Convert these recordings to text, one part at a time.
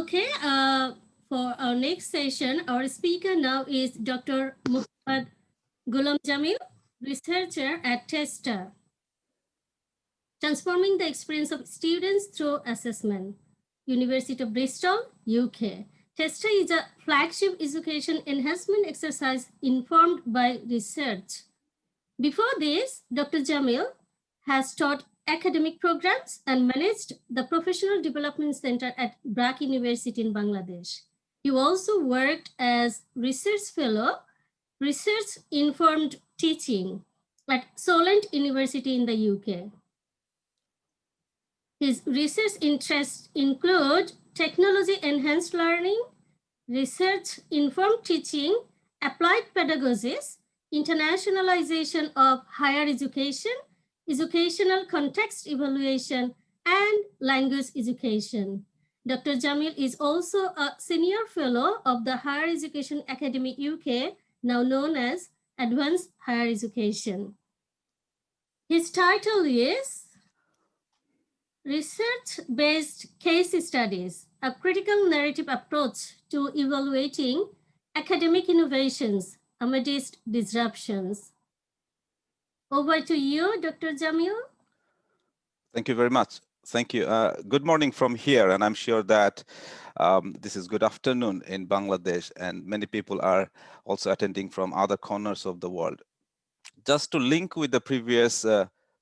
Okay, for our next session, our speaker now is Dr. Mohammad Golam Jamil, researcher at TESTA, transforming the experience of students through assessment, University of Bristol, UK. TESTA is a flagship education enhancement exercise informed by research. Before this, Dr. Jamil has taught academic programs and managed the Professional Development Center at Brak University in Bangladesh. He also worked as research fellow, research-informed teaching at Solent University in the UK. His research interests include technology-enhanced learning, research-informed teaching, applied pedagogies, internationalization of higher education, educational context evaluation, and language education. Dr. Jamil is also a senior fellow of the Higher Education Academy UK, now known as Advanced Higher Education. His title is Research-Based Case Studies, a critical narrative approach to evaluating academic innovations amidst disruptions. Over to you, Dr. Jamil. Thank you very much. Thank you. Good morning from here, and I'm sure that this is good afternoon in Bangladesh, and many people are also attending from other corners of the world. Just to link with the previous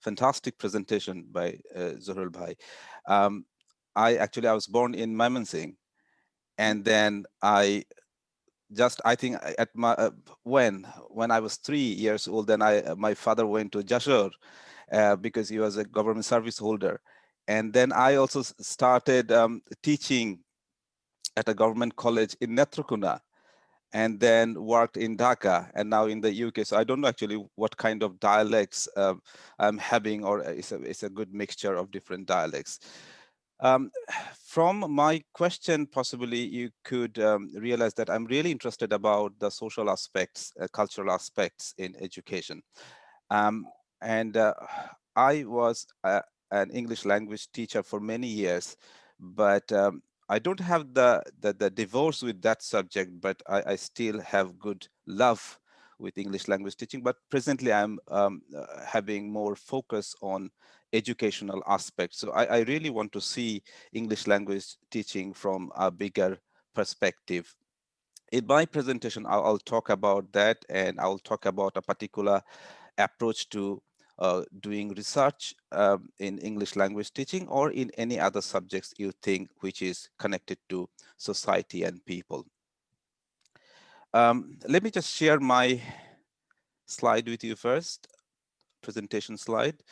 fantastic presentation by Zohrul Bhai, I was born in Mymensingh, and then I think at my when I was 3 years old, then my father went to Jashore because he was a government service holder, and then I also started teaching at a government college in Netrakuna, and then worked in Dhaka and now in the UK. So I don't know actually what kind of dialects I'm having, or it's a good mixture of different dialects. From my question, possibly you could realize that I'm really interested about the social aspects, cultural aspects in education. I was an English language teacher for many years, but I don't have the divorce with that subject, but I still have good love with English language teaching. But presently I'm having more focus on educational aspects. So I really want to see English language teaching from a bigger perspective. In my presentation, I'll talk about that, and I'll talk about a particular approach to doing research in English language teaching or in any other subjects you think which is connected to society and people. Let me just share my slide with you first, presentation slide.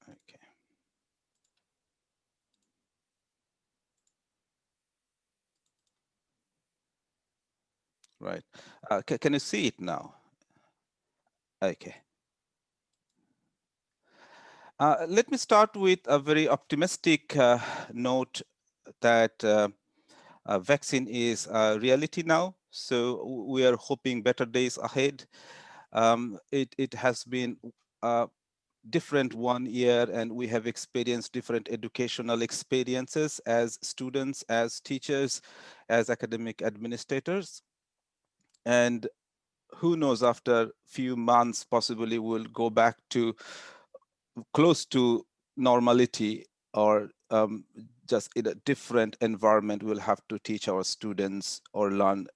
Okay. Right. Can you see it now? Okay. Let me start with a very optimistic note that vaccine is a reality now. So we are hoping better days ahead. It has been a different 1 year, and we have experienced different educational experiences as students, as teachers, as academic administrators. And who knows, after a few months, possibly we'll go back to close to normality, or just in a different environment we'll have to teach our students or learn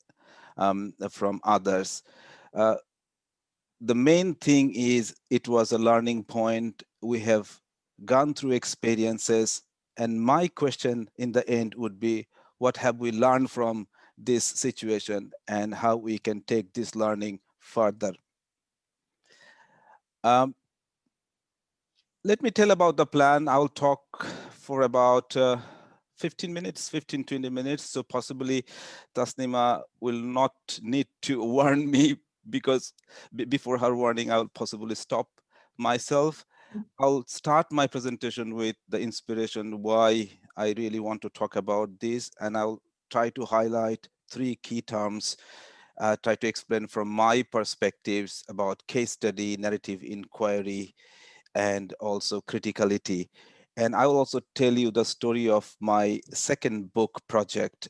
from others. The main thing is it was a learning point. We have gone through experiences, and my question in the end would be, what have we learned from this situation and how we can take this learning further? Let me tell about the plan. I'll talk for about 15 minutes, 20 minutes. So possibly Tasnima will not need to warn me, because before her warning, I'll possibly stop myself. I'll start my presentation with the inspiration why I really want to talk about this, and I'll try to highlight 3 key terms try to explain from my perspectives about case study, narrative inquiry, and also criticality. And I will also tell you the story of my second book project,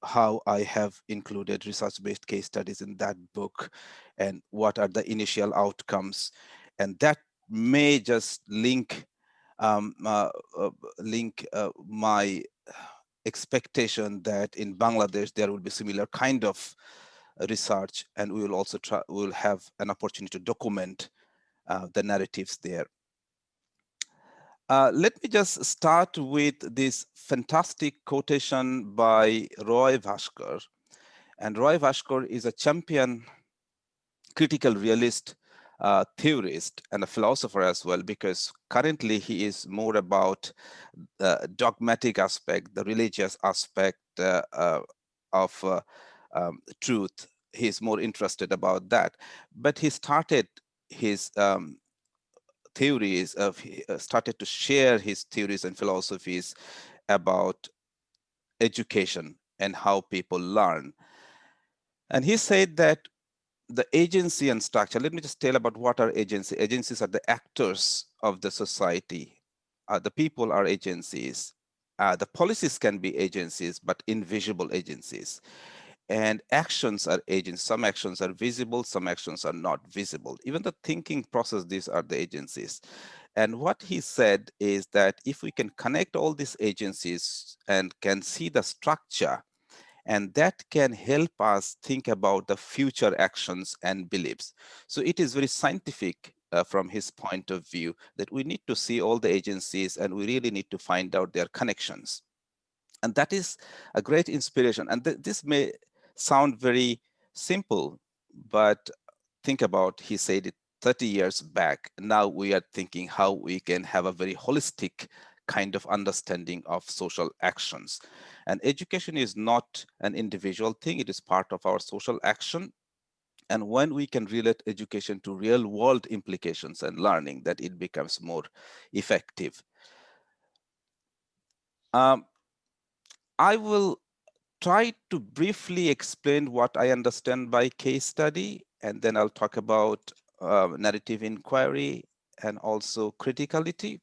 how I have included research-based case studies in that book, and what are the initial outcomes. And that may just link my expectation that in Bangladesh there will be similar kind of research, and we will also we will have an opportunity to document the narratives there. Let me just start with this fantastic quotation by Roy Bhaskar. And Roy Bhaskar is a champion critical realist theorist and a philosopher as well, because currently he is more about the dogmatic aspect, the religious aspect of truth. He's more interested about that. But he started his theories of started to share his theories and philosophies about education and how people learn. And he said that the agency and structure, let me just tell about what are agencies. Agencies are the actors of the society. The people are agencies. The policies can be agencies, but invisible agencies. And actions are agents. Some actions are visible, some actions are not visible. Even the thinking process, these are the agencies. And what he said is that if we can connect all these agencies and can see the structure, and that can help us think about the future actions and beliefs. So it is very scientific from his point of view that we need to see all the agencies and we really need to find out their connections. And that is a great inspiration. And this may sound very simple, but think about, he said it 30 years back. Now we are thinking how we can have a very holistic kind of understanding of social actions. And education is not an individual thing, it is part of our social action. And when we can relate education to real world implications and learning, that it becomes more effective. I will try to briefly explain what I understand by case study, and then I'll talk about narrative inquiry and also criticality.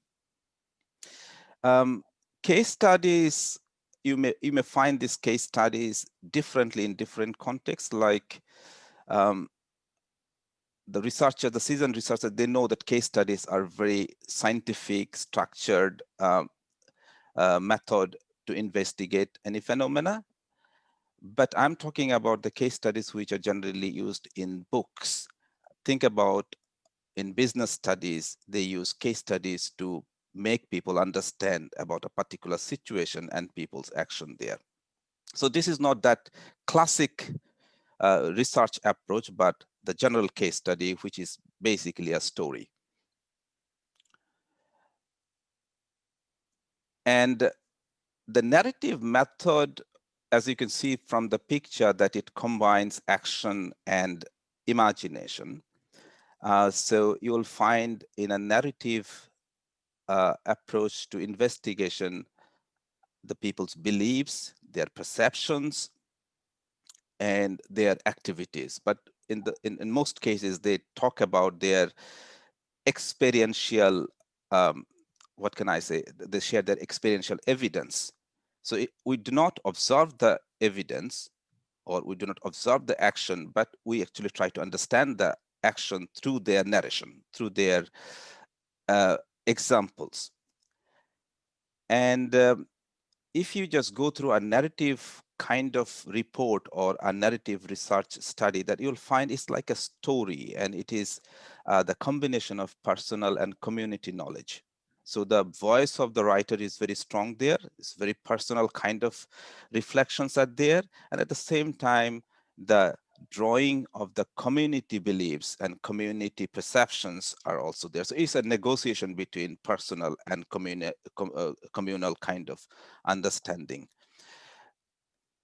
Case studies, you may find these case studies differently in different contexts. Like the seasoned researcher, they know that case studies are very scientific, structured method to investigate any phenomena. But I'm talking about the case studies which are generally used in books. Think about in business studies, they use case studies to make people understand about a particular situation and people's action there. So this is not that classic research approach, but the general case study, which is basically a story. And the narrative method, as you can see from the picture, that it combines action and imagination. So you will find in a narrative approach to investigation, the people's beliefs, their perceptions, and their activities. But in most cases, they talk about their experiential, what can I say? They share their experiential evidence. So we do not observe the evidence, or we do not observe the action, but we actually try to understand the action through their narration, through their examples. And if you just go through a narrative kind of report or a narrative research study, that you'll find it's like a story, and it is the combination of personal and community knowledge. So the voice of the writer is very strong there. It's very personal kind of reflections are there. And at the same time, the drawing of the community beliefs and community perceptions are also there. So it's a negotiation between personal and communal kind of understanding.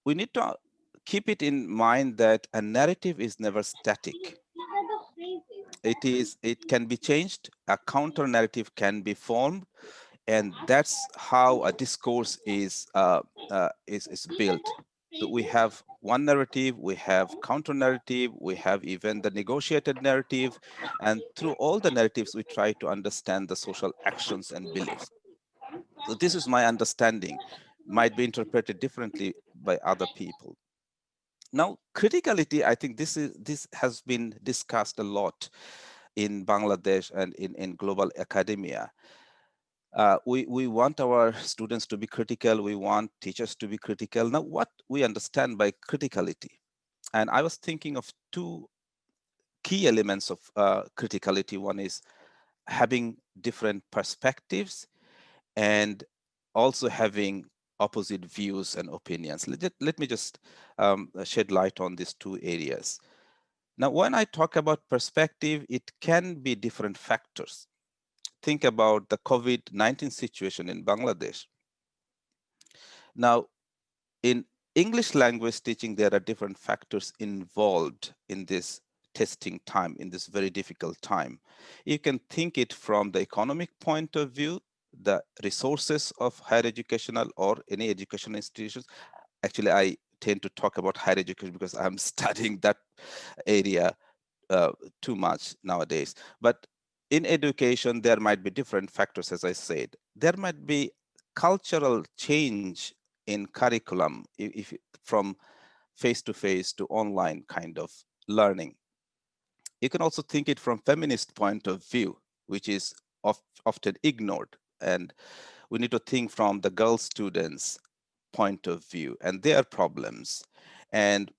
We need to keep it in mind that a narrative is never static. It can be changed, a counter narrative can be formed, and that's how a discourse is built. So we have one narrative, we have counter narrative, we have even the negotiated narrative, and through all the narratives, we try to understand the social actions and beliefs. So this is my understanding, might be interpreted differently by other people. Now, criticality, I think this has been discussed a lot in Bangladesh and in global academia. We want our students to be critical. We want teachers to be critical. Now, what we understand by criticality, and I was thinking of two key elements of criticality. One is having different perspectives and also having opposite views and opinions. Let me just shed light on these two areas. Now, when I talk about perspective, it can be different factors. Think about the COVID-19 situation in Bangladesh. Now, in English language teaching, there are different factors involved in this testing time, in this very difficult time. You can think it from the economic point of view, the resources of higher educational or any educational institutions. Actually, I tend to talk about higher education because I'm studying that area too much nowadays. But in education, there might be different factors, as I said. There might be cultural change in curriculum if from face-to-face to online kind of learning. You can also think it from feminist point of view, which is often ignored. And we need to think from the girl students' point of view and their problems. And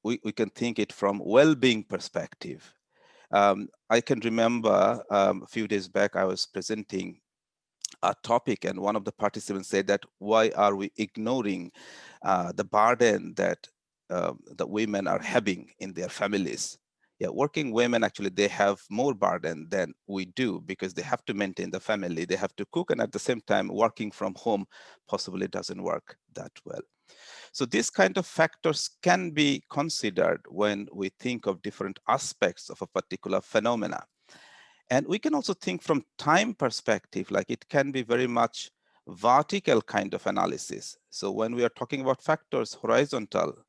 we can think it from well-being perspective. I can remember a few days back, I was presenting a topic and one of the participants said that why are we ignoring the burden that the women are having in their families? Yeah, working women, actually, they have more burden than we do because they have to maintain the family, they have to cook, and at the same time, working from home possibly doesn't work that well. So these kind of factors can be considered when we think of different aspects of a particular phenomena. And we can also think from time perspective, like it can be very much vertical kind of analysis. So when we are talking about factors, horizontal,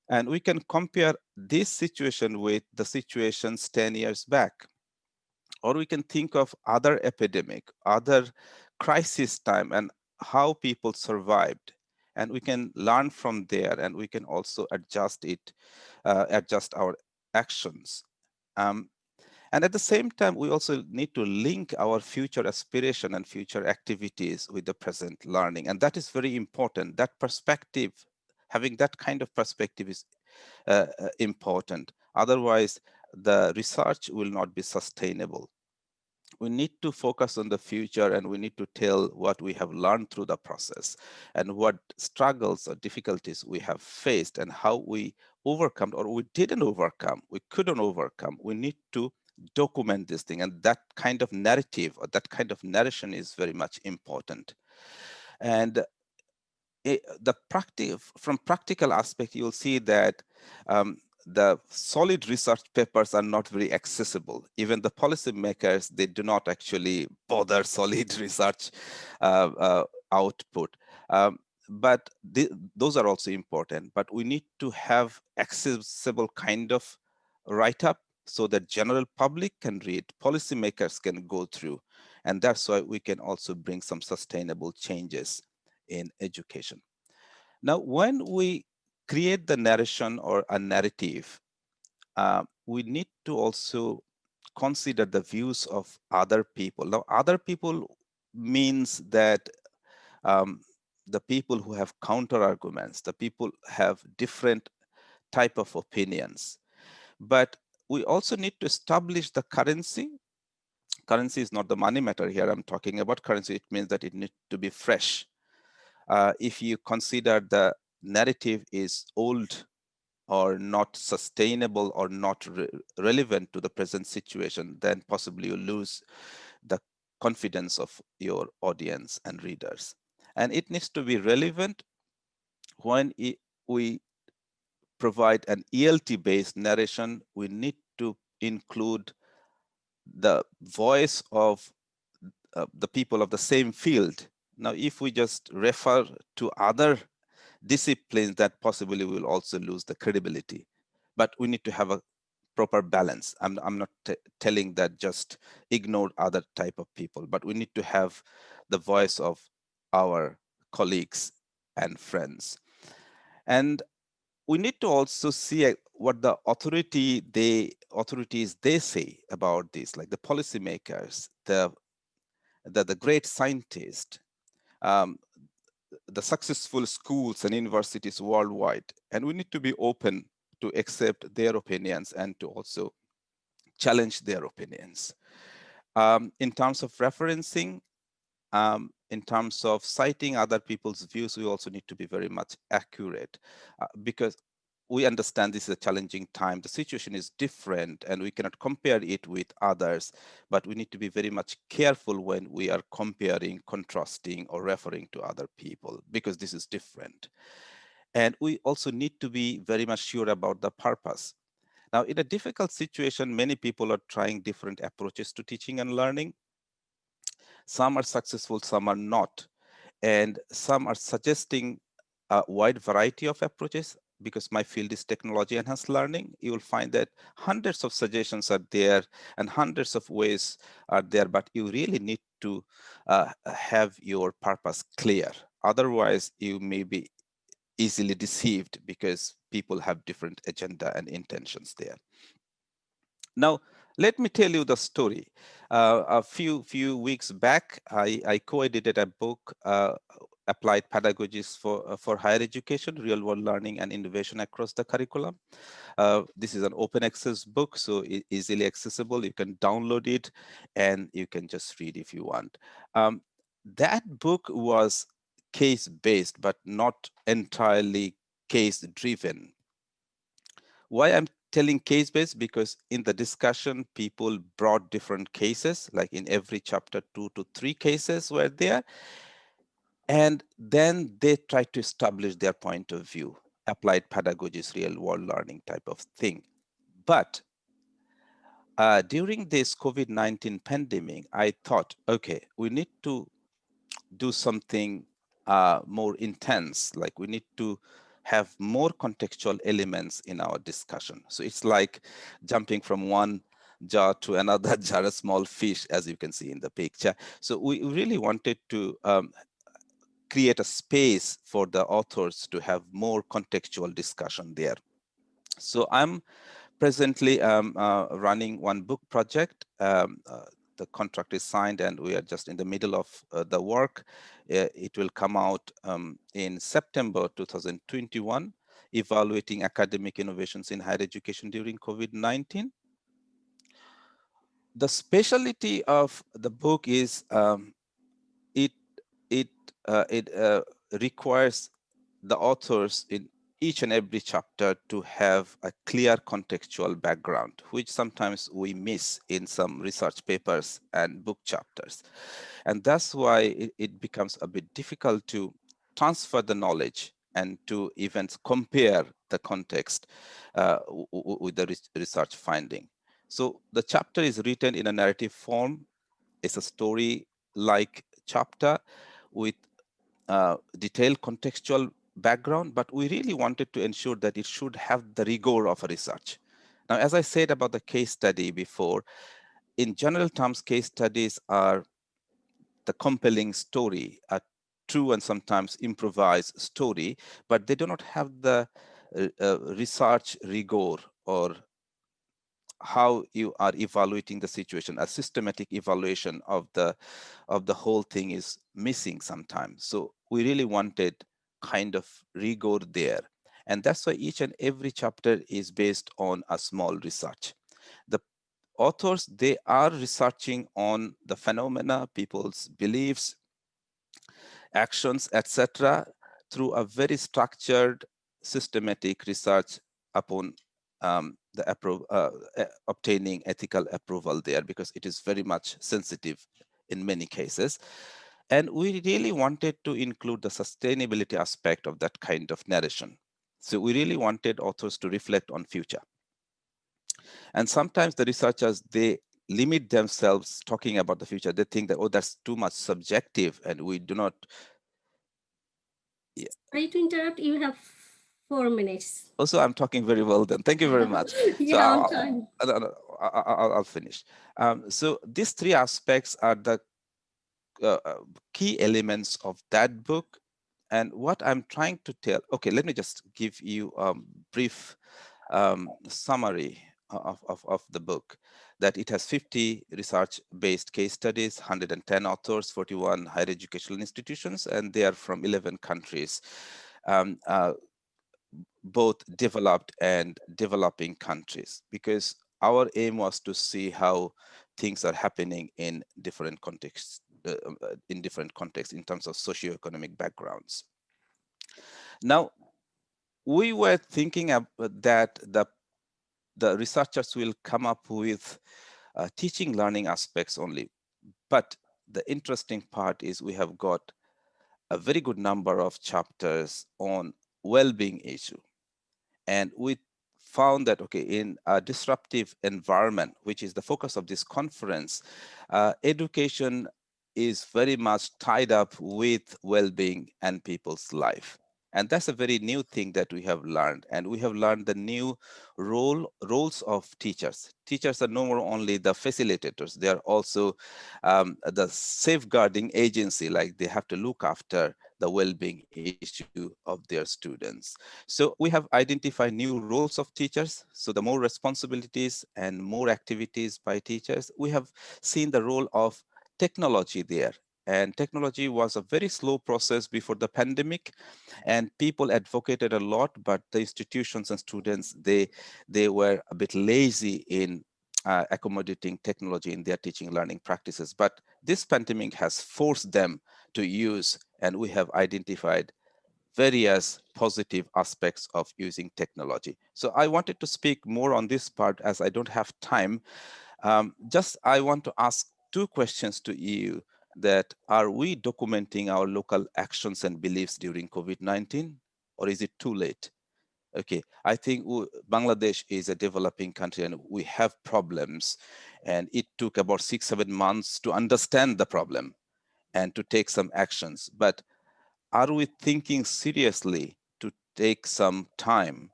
and we can compare this situation with the situations 10 years back. Or we can think of other epidemic, other crisis time and how people survived. And we can learn from there and we can also adjust it, adjust our actions. Um, and at the same time, we also need to link our future aspiration and future activities with the present learning. And that is very important. That perspective, having that kind of perspective is important. Otherwise, the research will not be sustainable. We need to focus on the future and we need to tell what we have learned through the process and what struggles or difficulties we have faced and how we overcome or we didn't overcome, we couldn't overcome. We need to document this thing, and that kind of narrative or that kind of narration is very much important. And from practical aspect, you'll see that the solid research papers are not very accessible. Even the policymakers, they do not actually bother solid research output. But those are also important. But we need to have accessible kind of write-up so that general public can read, policymakers can go through. And that's why we can also bring some sustainable changes in education. Now, when we create the narration or a narrative, we need to also consider the views of other people. Now, other people means that the people who have counter arguments, the people have different type of opinions. But we also need to establish the currency. Currency is not the money matter here. I'm talking about currency. It means that it needs to be fresh. If you consider the narrative is old or not sustainable or not relevant to the present situation, then possibly you lose the confidence of your audience and readers. And it needs to be relevant when we provide an ELT-based narration. We need to include the voice of the people of the same field. Now, if we just refer to other disciplines that possibly will also lose the credibility. But we need to have a proper balance. I'm not telling that just ignore other type of people, but we need to have the voice of our colleagues and friends. And we need to also see what the authorities they say about this, like the policymakers, the great scientists, um, the successful schools and universities worldwide. And we need to be open to accept their opinions and to also challenge their opinions. In terms of referencing, in terms of citing other people's views, we also need to be very much accurate, because we understand this is a challenging time. The situation is different and we cannot compare it with others, but we need to be very much careful when we are comparing, contrasting, or referring to other people, because this is different. And we also need to be very much sure about the purpose. Now, in a difficult situation, many people are trying different approaches to teaching and learning. Some are successful, some are not. And some are suggesting a wide variety of approaches. Because my field is technology enhanced learning, you will find that hundreds of suggestions are there and hundreds of ways are there, but you really need to have your purpose clear. Otherwise, you may be easily deceived because people have different agenda and intentions there. Now, let me tell you the story. A few weeks back, I co-edited a book, Applied Pedagogies for Higher Education, Real World Learning and Innovation Across the Curriculum. This is an open access book, so easily accessible. You can download it and you can just read if you want. That book was case-based, but not entirely case-driven. Why I'm telling case-based? Because in the discussion, people brought different cases, like in every chapter, 2 to 3 cases were there. And then they tried to establish their point of view, applied pedagogies, real world learning type of thing. But during this COVID-19 pandemic, I thought, okay, we need to do something more intense, like we need to have more contextual elements in our discussion. So it's like jumping from one jar to another jar, a small fish, as you can see in the picture. So we really wanted to create a space for the authors to have more contextual discussion there. So I'm presently running one book project. The contract is signed and we are just in the middle of the work. It will come out in September 2021, evaluating academic innovations in higher education during COVID-19. The specialty of the book is it requires the authors in each and every chapter to have a clear contextual background, which sometimes we miss in some research papers and book chapters. And that's why it becomes a bit difficult to transfer the knowledge and to even compare the context with the research finding. So the chapter is written in a narrative form. It's a story-like chapter with detailed contextual background, but we really wanted to ensure that it should have the rigor of a research. Now, as I said about the case study before, in general terms, case studies are the compelling story, a true and sometimes improvised story, but they do not have the research rigor or how you are evaluating the situation. A systematic evaluation of the whole thing is missing sometimes. So we really wanted kind of rigor there. And that's why each and every chapter is based on a small research. The authors, they are researching on the phenomena, people's beliefs, actions, etc., through a very structured, systematic research upon obtaining ethical approval there, because it is very much sensitive in many cases. And we really wanted to include the sustainability aspect of that kind of narration. So we really wanted authors to reflect on future. And sometimes the researchers, they limit themselves talking about the future. They think that, oh, that's too much subjective and we do not Yeah. Sorry to interrupt. You have 4 minutes. Also, I'm talking very well then. Thank you very much. So Yeah, on time. I'll finish. So these three aspects are the key elements of that book. And what I'm trying to tell, okay, let me just give you a brief summary of the book, that it has 50 research-based case studies, 110 authors, 41 higher educational institutions, and they are from 11 countries, both developed and developing countries, because our aim was to see how things are happening in different contexts, in terms of socioeconomic backgrounds. Now, we were thinking that the researchers will come up with teaching learning aspects only. But the interesting part is we have got a very good number of chapters on well-being issue. And we found that, okay, in a disruptive environment, which is the focus of this conference, education is very much tied up with well-being and people's life. And that's a very new thing that we have learned. And we have learned the new roles of teachers. Teachers are no more only the facilitators. They are also the safeguarding agency, like they have to look after the well-being issue of their students. So we have identified new roles of teachers. So the more responsibilities and more activities by teachers. We have seen the role of technology there. And technology was a very slow process before the pandemic, and people advocated a lot, but the institutions and students, they were a bit lazy in accommodating technology in their teaching learning practices. But this pandemic has forced them to use, and we have identified various positive aspects of using technology. So I wanted to speak more on this part as I don't have time. Just I want to ask two questions to you, that are we documenting our local actions and beliefs during COVID-19, or is it too late? Okay, I think Bangladesh is a developing country and we have problems, and it took about 6-7 months to understand the problem and to take some actions. But are we thinking seriously to take some time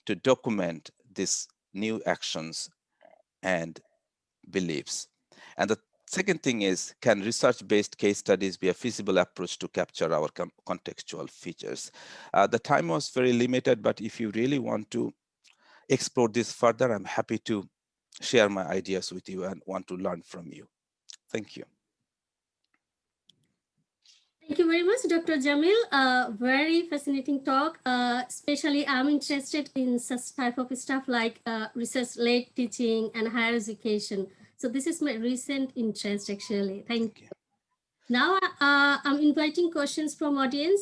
to document these new actions and beliefs? And the second thing is, can research-based case studies be a feasible approach to capture our contextual features? The time was very limited, but if you really want to explore this further, I'm happy to share my ideas with you and want to learn from you. Thank you. Thank you very much, Dr. Jamil. Very fascinating talk. Especially, I'm interested in such type of stuff like research-led teaching and higher education. So this is my recent interest, actually. Thank you. Now, I'm inviting questions from audience.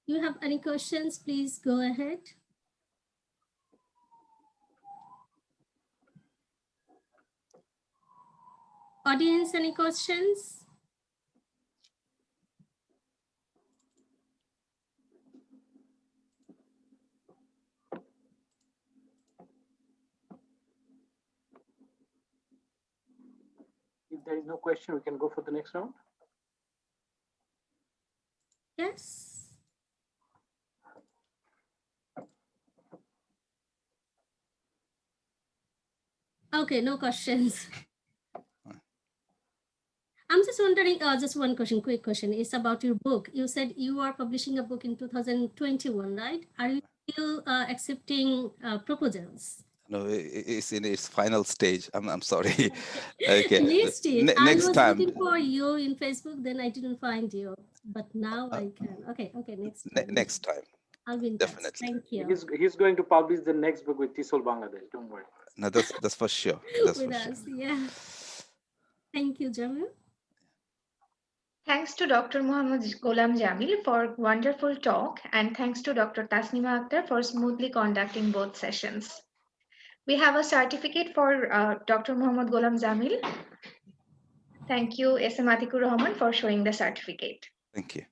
You have any questions, please go ahead. Audience, any questions? If there is no question, we can go for the next round. Yes. Okay, no questions. I'm just wondering, just one question, quick question, is about your book. You said you are publishing a book in 2021, right? Are you still accepting proposals? No, it's in its final stage. I'm sorry. Okay. Next I next was time. looking for you in Facebook, then I didn't find you. But now I can. Okay, next time. Next time. I'll be in Definitely. touch. Thank you. He's going to publish the next book with TESOL Bangladesh. Don't worry. No, that's for sure. That's with for us, sure. yeah. Thank you, Jamil. Thanks to Dr. Mohammad Golam Jamil for wonderful talk, and thanks to Dr. Tasnima Akhtar for smoothly conducting both sessions. We have a certificate for Dr. Mohammad Golam Jamil. Thank you, SM Atikur Rahman, for showing the certificate. Thank you.